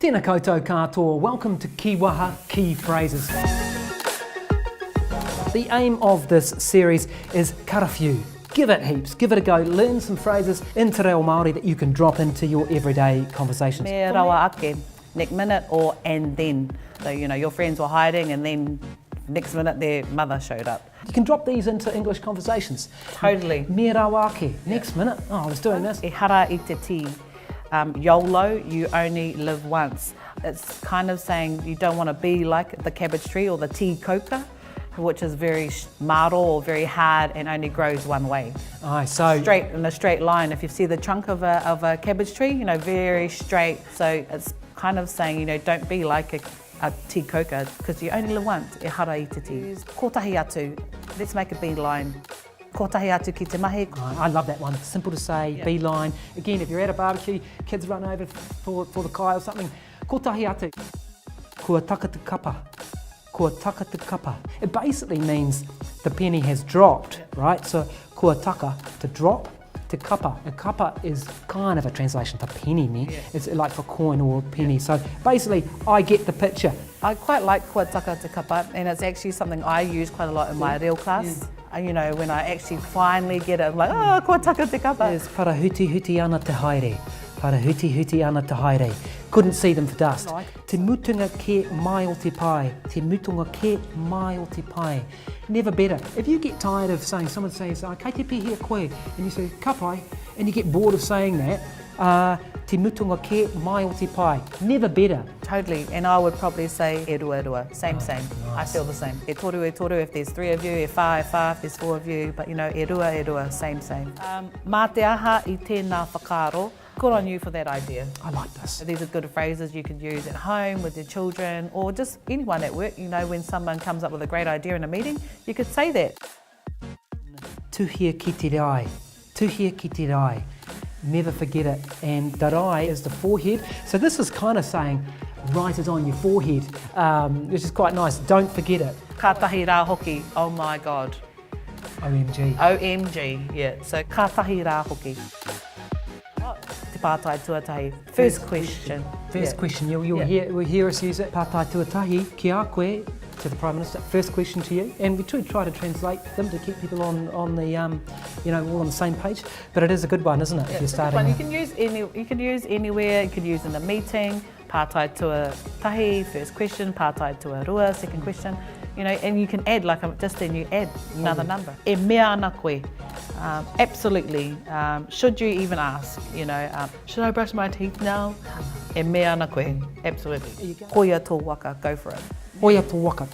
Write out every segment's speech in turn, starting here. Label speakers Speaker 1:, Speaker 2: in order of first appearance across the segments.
Speaker 1: Tēnā koutou katoa, welcome to Kiwaha Key Phrases. The aim of this series is karawhiu. Give it heaps, give it a go, learn some phrases in te reo Māori that you can drop into your everyday conversations.
Speaker 2: Me rawa ake, next minute or and then. So, you know, your friends were hiding and then next minute their mother showed up.
Speaker 1: You can drop these into English conversations.
Speaker 2: Totally.
Speaker 1: Me rawa ake, next minute, oh I was doing this.
Speaker 2: E hara I te ti. YOLO, you only live once. It's kind of saying you don't want to be like the cabbage tree or the tea coca, which is very maro or very hard and only grows one way.
Speaker 1: Aye, so
Speaker 2: straight in a straight line. If you see the trunk of a cabbage tree, you know, very straight. So it's kind of saying, you know, don't be like a tea coca because you only live once. E hara I te ti. Kotahi atu. Let's make a beeline. Kotahi atu ki te mahi.
Speaker 1: I love that one. Simple to say, beeline. Again, if you're at a barbecue, kids run over for the kai or something. Kotahi atu. Kua taka te kapa. Kua taka te kapa. It basically means the penny has dropped, right? So kua taka, to drop, te kapa. A kapa is kind of a translation to penny, ne?
Speaker 2: Yeah.
Speaker 1: It's like for coin or penny. So basically, I get the picture.
Speaker 2: I quite like kua taka te kapa, and it's actually something I use quite a lot in my reo class. You know, when I actually finally get it, I'm like, oh, kua taka te kapa.
Speaker 1: There's para huti ana te haere. Para huti ana te haere. Couldn't see them for dust.
Speaker 2: Like.
Speaker 1: Te mutunga ke mai o te pai. Te mutunga ke mai o te pai. Never better. If you get tired of saying, someone says, kei te pihia koe, and you say, ka pai, and you get bored of saying that, te mutunga ke mai o te pai. Never better.
Speaker 2: Totally, and I would probably say e rua, same.
Speaker 1: Nice.
Speaker 2: I feel the same. E toru if there's 3 of you, e wha if there's 4 of you, but you know, e rua, same. Mā te aha I tēnā whakaaro. Good on you for that idea.
Speaker 1: I like this.
Speaker 2: These are good phrases you could use at home with your children or just anyone at work. You know, when someone comes up with a great idea in a meeting, you could say that.
Speaker 1: Tuhia ki te rai. Tuhia ki te rai. Never forget it. And the rai is the forehead. So this is kind of saying, write it on your forehead, which is quite nice. Don't forget it.
Speaker 2: Ka tahi rā hoki, oh my God.
Speaker 1: OMG.
Speaker 2: OMG, yeah. So ka tahi rā hoki. Te pātai tuatahi. First question.
Speaker 1: First question, we'll hear us use it. Pātai tuatahi, ki a koe, to the Prime Minister. First question to you. And we try to translate them to keep people on the, all on the same page. But it is a good one, isn't it?
Speaker 2: Yeah,
Speaker 1: if you're starting.
Speaker 2: You can use anywhere, you can use in a meeting, pātai tuatahi, first question, pātai tuarua, second question. You know, and you can add, like just then you add another number. E mea ana koe. Absolutely. Should you even ask, you know, should I brush my teeth now? E mea ana koe. Absolutely. Hoia tō waka, go for it.
Speaker 1: Hoia tō waka.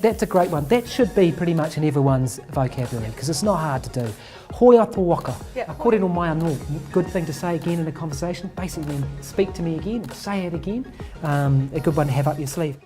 Speaker 1: That's a great one. That should be pretty much in everyone's vocabulary because it's not hard to do. Hoia tō waka.
Speaker 2: Yeah.
Speaker 1: Korero mai anō. Good thing to say again in a conversation. Basically, speak to me again, say it again. A good one to have up your sleeve.